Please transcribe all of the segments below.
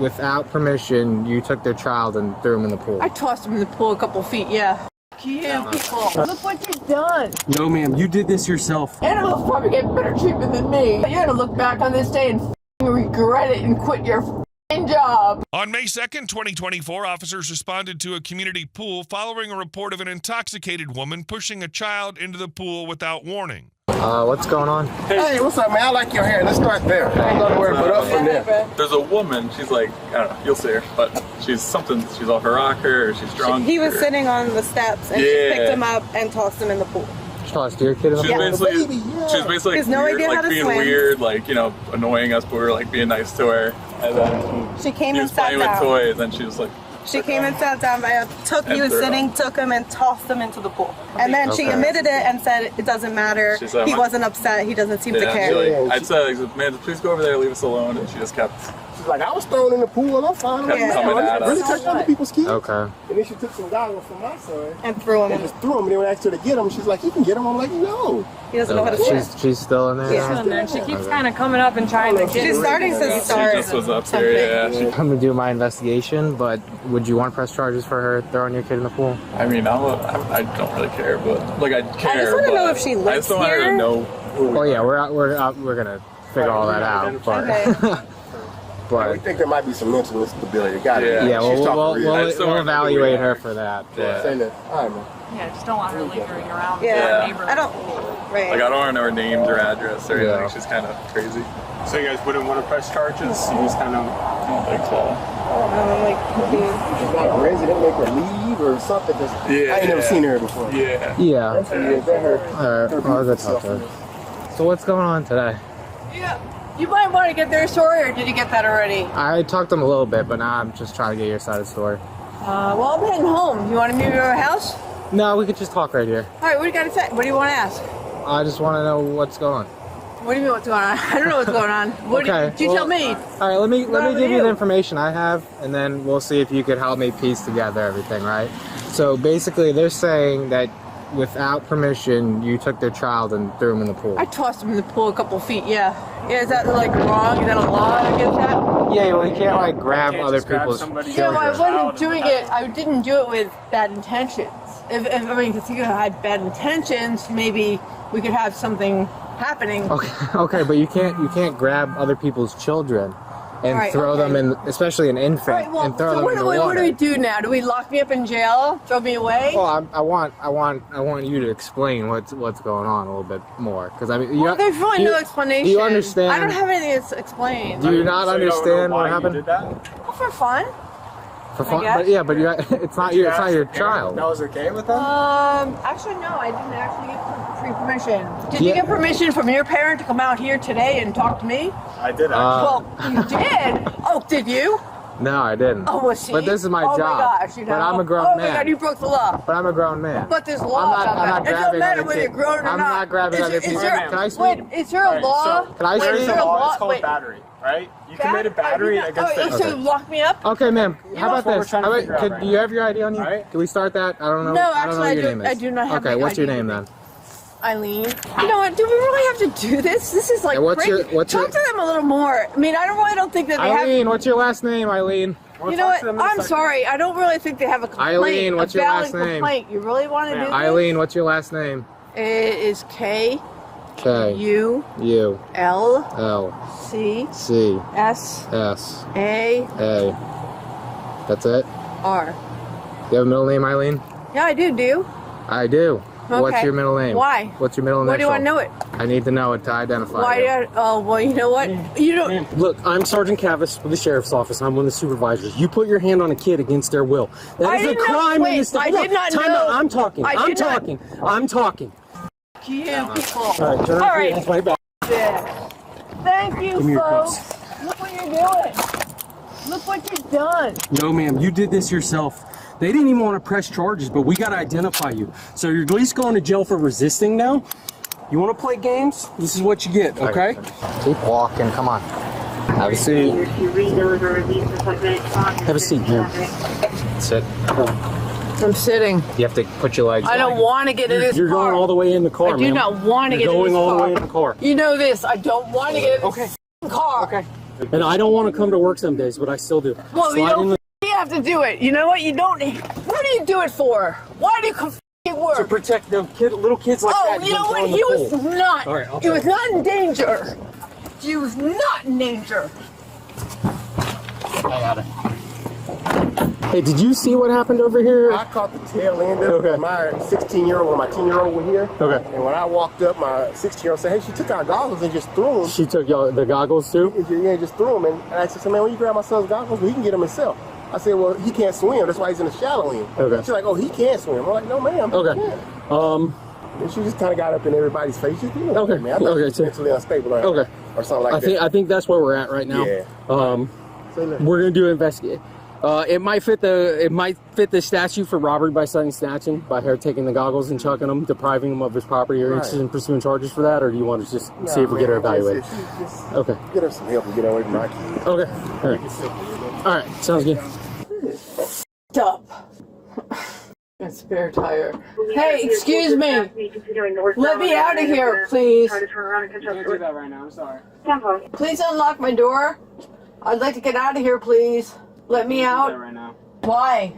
without permission, you took their child and threw him in the pool. I tossed him in the pool a couple feet, yeah. You people, look what you've done. No, ma'am, you did this yourself. Animals probably get better treatment than me. You're gonna look back on this day and regret it and quit your job. On May 2nd, 2024, officers responded to a community pool following a report of an intoxicated woman pushing a child into the pool without warning. What's going on? Hey, what's up, man? I like your hair. Let's start there. I'm going to wear it put up from there. There's a woman, she's like, I don't know, you'll see her, but she's off her rocker, or she's drunk. He was sitting on the steps, and she picked him up and tossed him in the pool. She tossed your kid in the pool? She was basically no weird, idea how like to being swim. weird, like, you know, annoying us, but we were like being nice to her. And then She came he and was sat playing down. with toys, and she was like, She came and sat down by a he was sitting, took him and tossed him into the pool. And then she Okay. admitted it and said it doesn't matter. She said, He wasn't upset. He doesn't seem to yeah, care. she, like, I'd say, like, man, please go over there, leave us alone, and she just kept She's like, I was thrown in the pool and I'm fine. I'm Yeah. like, coming at us. really touched other people's kids. Okay. And then she took some goggles from my son And threw him and in. just threw them. And then when I asked her to get them, she's like, you can get them. I'm like, no. He doesn't know how to swim. She's still in there? Yeah. now? And then she keeps kind of coming up and trying to get She's starting to She start just was up something. there, yeah. I'm gonna do my investigation, but would you want to press charges for her throwing your kid in the pool? I mean, I don't really care, but like I care. I just want to know if she I lives just don't want her here. to know who we Oh yeah, are. we're gonna figure all that out, but Okay. We but think there might be some mental instability. Got it. Yeah. yeah, She's talking we'll real. I just don't we'll remember who we evaluate are. her for that. Yeah. Say that. All right, man. Yeah, just don't want her lingering around Yeah. the neighborhood. I don't. Right. Like I don't want to know her name or address or anything. Yeah. She's kind of crazy. So you guys wouldn't want to press charges? You just kind of... I don't think so. I'm like confused. She's not crazy. They make her leave or something. Just, Yeah. I ain't never seen her before. Yeah. Yeah. Is that her? All right. I'll go talk to her. So what's going on today? Yeah. You might want to get their story, or did you get that already? I talked to them a little bit, but now I'm just trying to get your side of the story. Well, I'm heading home. You want to meet me at our house? No, we could just talk right here. All right, what do you got to say? What do you want to ask? I just want to know what's going on. What do you mean what's going on? I don't know what's going on. What Okay, do you well, tell me? All right, let me What give you you? the information I have, and then we'll see if you could help me piece together everything, right? So basically, they're saying that without permission, you took their child and threw him in the pool. I tossed him in the pool a couple feet, yeah. Yeah, is that like wrong? Is that a law against that? Yeah, well, you can't like grab can't other just grab people's somebody. No, I children. wasn't doing it. I didn't do it with bad intentions. If I mean, if you had bad intentions, maybe we could have something happening. Okay, but you can't grab other people's children and Right, throw okay. them in, especially an infant, All right, well, and throw so them what in do, the we, water. what do we do now? Do we lock me up in jail? Throw me away? Well, I want you to explain what's going on a little bit more, because I mean, Well, there's really no explanation. Do you understand? I don't have anything to explain. Do you not So you don't know understand why what you happened? did that? Well, for fun. For fun, guess. but yeah, but it's not your child. That was okay with them? Actually, no, I didn't actually get free permission. Did Yeah. you get permission from your parent to come out here today and talk to me? I did actually. Well, you did. Oh, did you? No, I didn't. Oh, was she? But this is my oh job. My gosh, you know? But I'm a grown oh man. my God, you broke the law. But I'm a grown man. But there's law I'm about not that. It doesn't grabbing matter other whether you're kids. grown or I'm not. not grabbing other Is people's there, kids. Can I speak? Wait, is there a Alright, law? so Can I there's speak? a there a law, law? it's called Wait. battery, right? You committed Bad- battery I did against not- the... So lock me up? Okay, ma'am. How about what we're this? trying to figure out right Do you have your ID on you? Alright. Can we start that? I don't know. No, I don't know actually, what I your do- name is. I do not have Okay, my what's your ID name with then? Eileen. You know what? Do we really have to do this? This is like And what's crazy. your- Talk to them a little more. I mean, I really don't think that they Eileen, what's your last name, Eileen? have. You know what? I'm sorry. I don't really think they have a complaint. Eileen, what's a your valid last name? complaint. You really want to do this? Eileen, what's your last name? It is K K U U L L C C S S A A. That's it? R. You have a middle name, Eileen? Yeah, I do. Do you? I do. What's Okay. your middle name? Why? What's your middle name? Why do you want to know it? I need to know it to identify Why do you. I? Oh, well, you know what? You don't. Look, I'm Sergeant Cavis with the Sheriff's Office. I'm one of the supervisors. You put your hand on a kid against their will. That I is a didn't know- crime wait, in this state. I did not time know. out. I'm talking. I I'm did not- talking. I'm talking. You people. All right, turn All right. hands way back. Yeah. Thank you, Give me your folks. Look what you're doing. Look what you've done. No, ma'am, you did this yourself. They didn't even want to press charges, but we got to identify you. So you're at least going to jail for resisting now. You want to play games? This is what you get, okay? Keep walking. Come on. Have a seat. Have a seat, ma'am. Sit. I'm sitting. You have to put your legs I don't want to get in this You're car. going all the way in the car, I do ma'am. not want to You're get in going this all car. the way in the car. You know this. I don't want to get in this Okay. car. Okay. And I don't want to come to work some days, but I still do. Well, you Slide don't in the- you have to do it. You know what? You don't. What do you do it for? Why do you come work? to protect them little kids like that. You know what? He was not. All right, he was not in danger. He was not in danger. I got it. Hey, did you see what happened over here? I caught the tail end of it. My 16-year-old and my 10-year-old were here. Okay. And when I walked up, my 16-year-old said, hey, she took our goggles and just threw them. She took y'all the goggles too? Yeah, just threw them. And I said, man, when you grab my son's goggles, well, he can get them himself. I said, well, he can't swim. That's why he's in the shallow end. Okay. She's like, oh, he can't swim. I'm like, no, ma'am. Okay. And she just kind of got up in everybody's face. Just, Okay. Man, I'm Okay. mentally unstable or something like that. I think that's where we're at right now. Yeah. We're gonna do an investigate. It might fit the statute for robbery by sudden snatching by her taking the goggles and chucking them, depriving him of his property. Are you interested in pursuing charges for that, or do you want to just see if we get her evaluated? Okay. Get her some help and get her away from my kids. Okay. All right. All right. Sounds good. Stop. A spare tire. Hey, excuse me. Let me out of here, please. Can't do that right now. I'm sorry. Please unlock my door. I'd like to get out of here, please. Let me out. Right now. Why?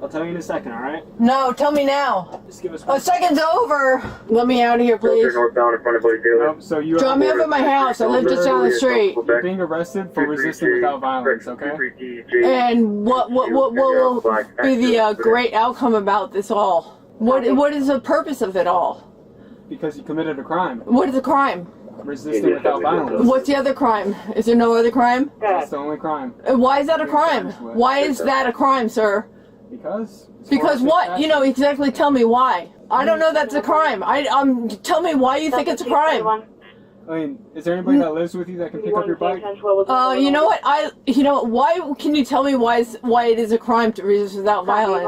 I'll tell you in a second. All right. No, tell me now. Just give us. A second's over. Let me out of here, please. Northbound in front of Blake Taylor. Nope, so you Drop me off at my house. I live just down the street. You're being arrested for resisting without violence. Okay. And what will be the great outcome about this all? What is the purpose of it all? Because you committed a crime. What is the crime? Resisting without violence. What's the other crime? Is there no other crime? That's the only crime. Why is that a crime? Why is that a crime, sir? Because. Because what? You know, exactly tell me why. I don't know that's a crime. Tell me why you think it's a crime. I mean, is there anybody that lives with you that can pick up your bike? You know what? Why can you tell me why it is a crime to resist without violence?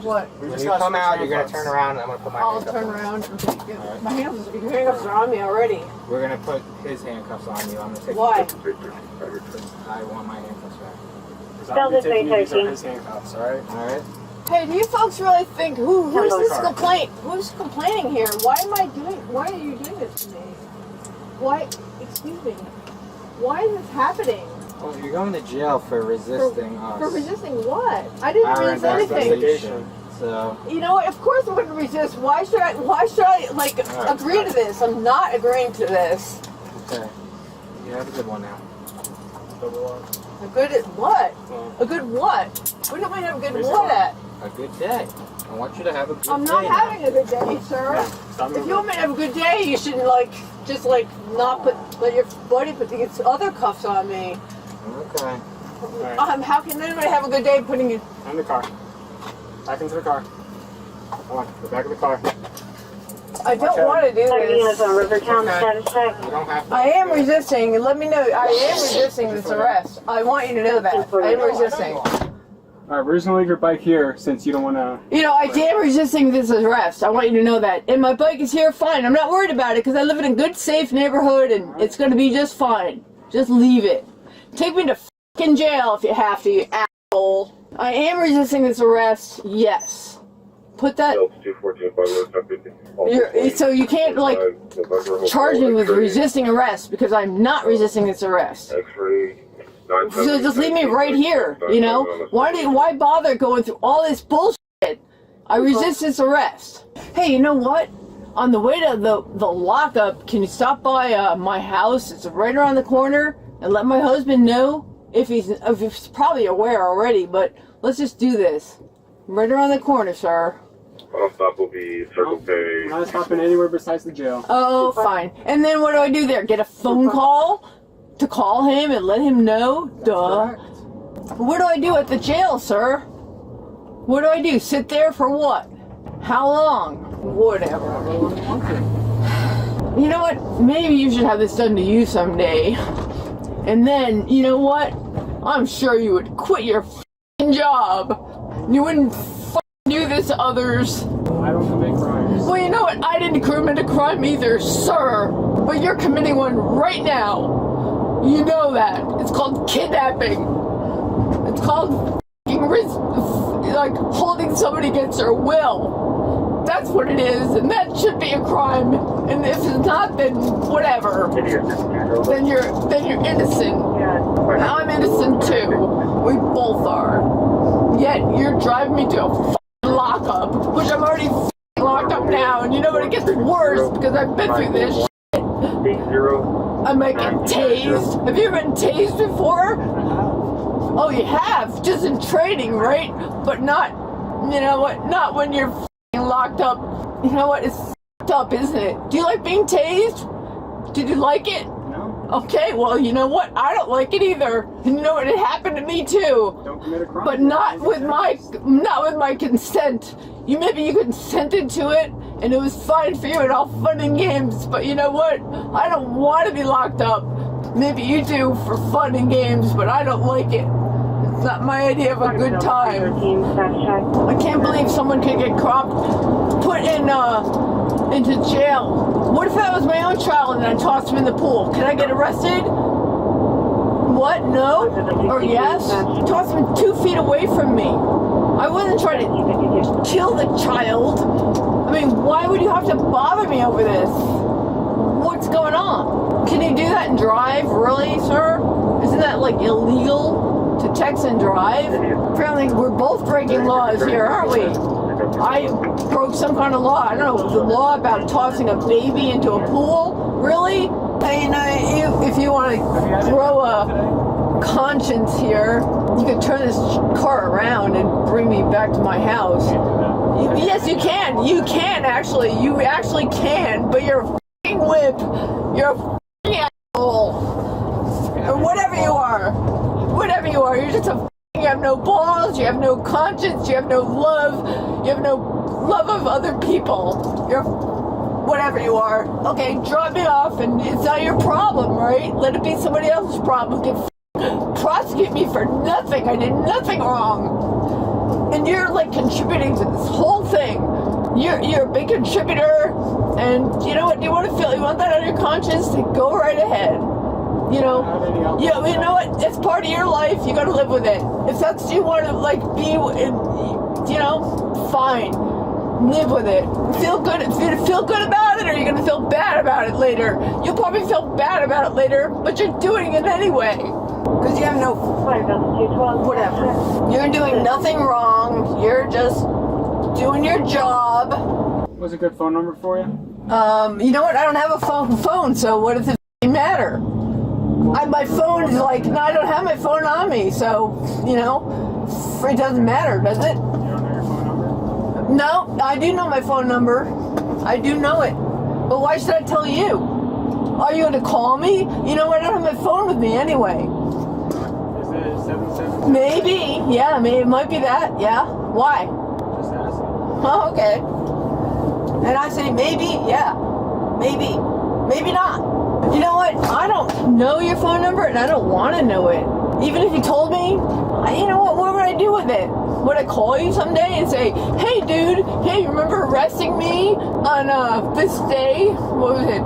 What? When you come out, you're gonna turn around and I'm gonna put my I'll handcuffs turn on. around. Okay, good. My handcuffs are on me already. We're gonna put his handcuffs on you. I'm gonna take Why? I want my handcuffs back. I'll be taking these are his handcuffs, alright? Alright? Hey, do you folks really think who's this complaint? Who's complaining here? Why are you doing this to me? Why? Excuse me. Why is this happening? Well, you're going to jail for resisting us. For resisting what? I didn't Our resist anything. investigation. So You know what? Of course I wouldn't resist. Why should I like agree to this? I'm not agreeing to this. okay. You have a good one now. A good at what? A good what? What do we have a good what at? A good day. I want you to have a good day. I'm not now. having a good day, sir. If you want me to have a good day, you shouldn't just not let your buddy put these other cuffs on me. Okay. How can anybody have a good day putting it? In the car. Back into the car. Come on, go back in the car. I don't want to do this. You don't have to. I am resisting. Let me know. I am resisting this arrest. I want you to know that. I am resisting. Alright, we're just gonna leave your bike here since you don't wanna. You know, I am resisting this arrest. I want you to know that. And my bike is here fine. I'm not worried about it because I live in a good, safe neighborhood and it's going to be just fine. Just leave it. Take me to f***ing jail if you have to, you asshole. I am resisting this arrest, yes. Put that... So you can't, charge me with resisting arrest because I'm not resisting this arrest. So just leave me right here, you know? Why bother going through all this bullshit? I resist this arrest. Hey, you know what? On the way to the lockup, can you stop by my house? It's right around the corner, and let my husband know if he's probably aware already. But let's just do this. Right around the corner, sir. Final stop will be Circle K. We're not stopping anywhere besides the jail. Oh, fine. And then what do I do there? Get a phone call to call him and let him know? Duh. What do I do at the jail, sir? What do I do? Sit there for what? How long? Whatever. You know what? Maybe you should have this done to you someday. And then, you know what? I'm sure you would quit your f***ing job. You wouldn't f***ing do this to others. I don't commit crimes. Well, you know what? I didn't commit a crime either, sir. But you're committing one right now. You know that. It's called kidnapping. It's called f***ing holding somebody against their will. That's what it is, and that should be a crime. And if it's not, then whatever. Then you're innocent. I'm innocent too. We both are. Yet you're driving me to a f***ing lockup, which I'm already f***ing locked up now, and you know what? It gets worse because I've been through this shit. I might get tased. Have you ever been tased before? Oh, you have? Just in training, right? But not, you know what? Not when you're f***ing locked up. You know what? It's f***ed up, isn't it? Do you like being tased? Did you like it? No. Okay, well, you know what? I don't like it either. And you know what? It happened to me too. Don't commit a crime. But not with my consent. Maybe you consented to it, and it was fine for you and all fun and games. But you know what? I don't want to be locked up. Maybe you do for fun and games, but I don't like it. It's not my idea of a good time. I can't believe someone could get put into jail. What if that was my own child and I tossed him in the pool? Can I get arrested? What? No? Or yes? Toss him 2 feet away from me. I wasn't trying to kill the child. I mean, why would you have to bother me over this? What's going on? Can you do that and drive? Really, sir? Isn't that like illegal to text and drive? Apparently, we're both breaking laws here, aren't we? I broke some kind of law. I don't know, the law about tossing a baby into a pool? Really? I mean, if you want to grow a conscience here, you could turn this car around and bring me back to my house. Yes, you can. You can, actually. You actually can, but you're a f***ing whip. You're a f***ing asshole. Or whatever you are. Whatever you are. You're just a you have no balls, you have no conscience, you have no love, you have no love of other people. You're whatever you are. Okay, drop me off and it's not your problem, right? Let it be somebody else's problem. Prosecute me for nothing. I did nothing wrong. And you're like contributing to this whole thing. You're a big contributor, and you know what? You want that on your conscience? Go right ahead. You know what? It's part of your life. You gotta live with it. If that's you want to like be, fine. Live with it. Feel good. Feel good about it, or you're gonna feel bad about it later. You'll probably feel bad about it later, but you're doing it anyway because you have no whatever. You're doing nothing wrong. You're just doing your job. What's a good phone number for you? You know what? I don't have a phone, so what does it matter? My phone is like, no, I don't have my phone on me, so, it doesn't matter, does it? You don't know your phone number? No, I do know my phone number. I do know it. But why should I tell you? Are you going to call me? You know, I don't have my phone with me anyway. Is it 777? Maybe. Yeah, maybe it might be that. Yeah. Why? Just asking. Oh, okay. And I say maybe, yeah. Maybe. Maybe not. You know what? I don't know your phone number, and I don't want to know it. Even if you told me, you know what would I do with it? Would I call you someday and say, hey, dude, hey, you remember arresting me on this day? What was it?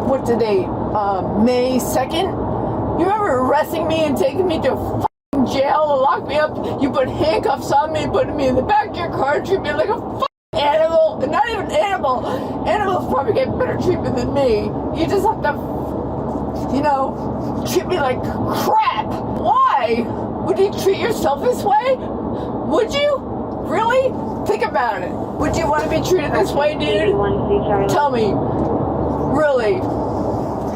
What's the date? May 2nd? You remember arresting me and taking me to f***ing jail to lock me up? You put handcuffs on me, put me in the back of your car, treat me like a f***ing animal. Not even an animal. Animals probably get better treatment than me. You just have to, treat me like crap. Why? Would you treat yourself this way? Would you? Really? Think about it. Would you want to be treated this way, dude? Tell me. Really?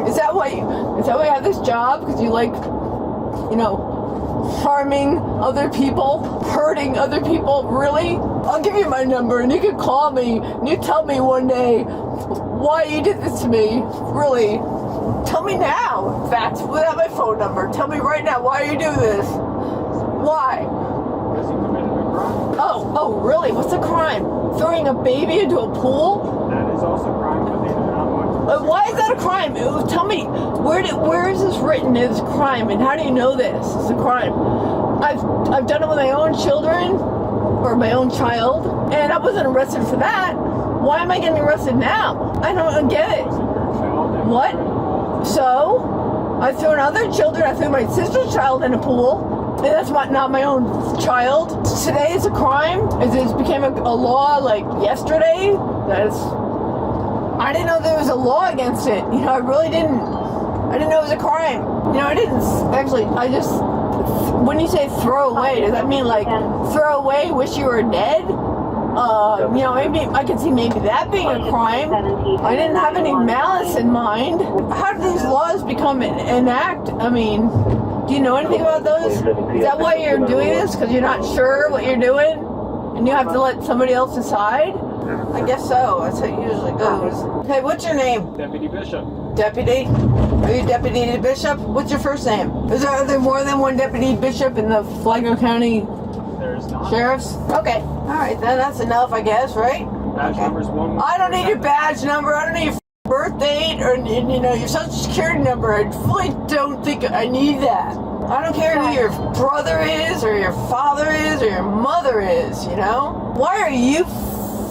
Is that why you have this job? Because you like, harming other people, hurting other people? Really? I'll give you my number and you can call me and you tell me one day why you did this to me. Really? Tell me now, in fact, without my phone number. Tell me right now why you do this. Why? Because you committed a crime. Oh, really? What's a crime? Throwing a baby into a pool? That is also a crime, but they do not want Why is that a crime? Tell me, where is this written as a crime, and how do you know this? It's a crime. I've done it with my own children, or my own child, and I wasn't arrested for that. Why am I getting arrested now? I don't get it. What? So, I threw other children. I threw my sister's child in a pool. That's not my own child. Today is a crime. It became a law like yesterday. I didn't know there was a law against it. You know, I really didn't. I didn't know it was a crime. You know, I didn't actually. I just. When you say throw away, does that mean like throw away, wish you were dead? You know, maybe I could see maybe that being a crime. I didn't have any malice in mind. How did these laws become an act? I mean, do you know anything about those? Is that why you're doing this? Because you're not sure what you're doing? And you have to let somebody else decide? I guess so. That's how it usually goes. Hey, what's your name? Deputy Bishop. Deputy? Are you Deputy Bishop? What's your first name? Are there more than one Deputy Bishop in the Flagler County There's not. Sheriffs? Okay. Alright, then that's enough, I guess, right? Badge number's 1. I don't need your badge number. I don't need your birth date or, you know, your social security number. I fully don't think I need that. I don't care who your brother is or your father is or your mother is, you know? Why are you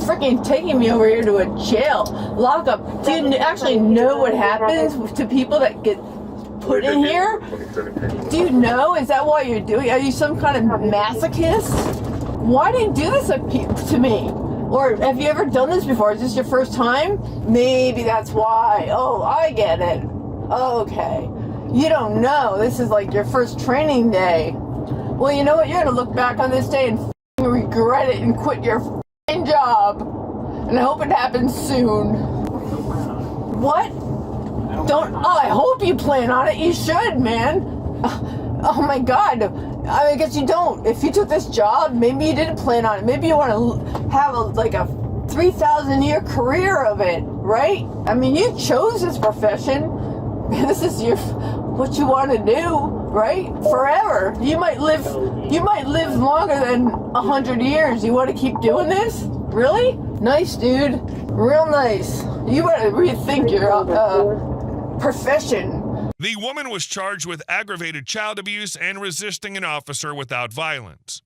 freaking taking me over here to a jail, lockup? Do you actually know what happens to people that get put in here? Do you know? Is that why you're doing? Are you some kind of masochist? Why do you do this to me? Or have you ever done this before? Is this your first time? Maybe that's why. Oh, I get it. Okay. You don't know. This is like your first training day. Well, you know what? You're gonna look back on this day and regret it and quit your job. And I hope it happens soon. What? Don't. Oh, I hope you plan on it. You should, man. Oh my God. I guess you don't. If you took this job, maybe you didn't plan on it. Maybe you want to have like a 3,000-year career of it, right? I mean, you chose this profession. This is what you want to do, right? Forever. You might live longer than 100 years. You want to keep doing this? Really? Nice, dude. Real nice. You better rethink your profession. The woman was charged with aggravated child abuse and resisting an officer without violence.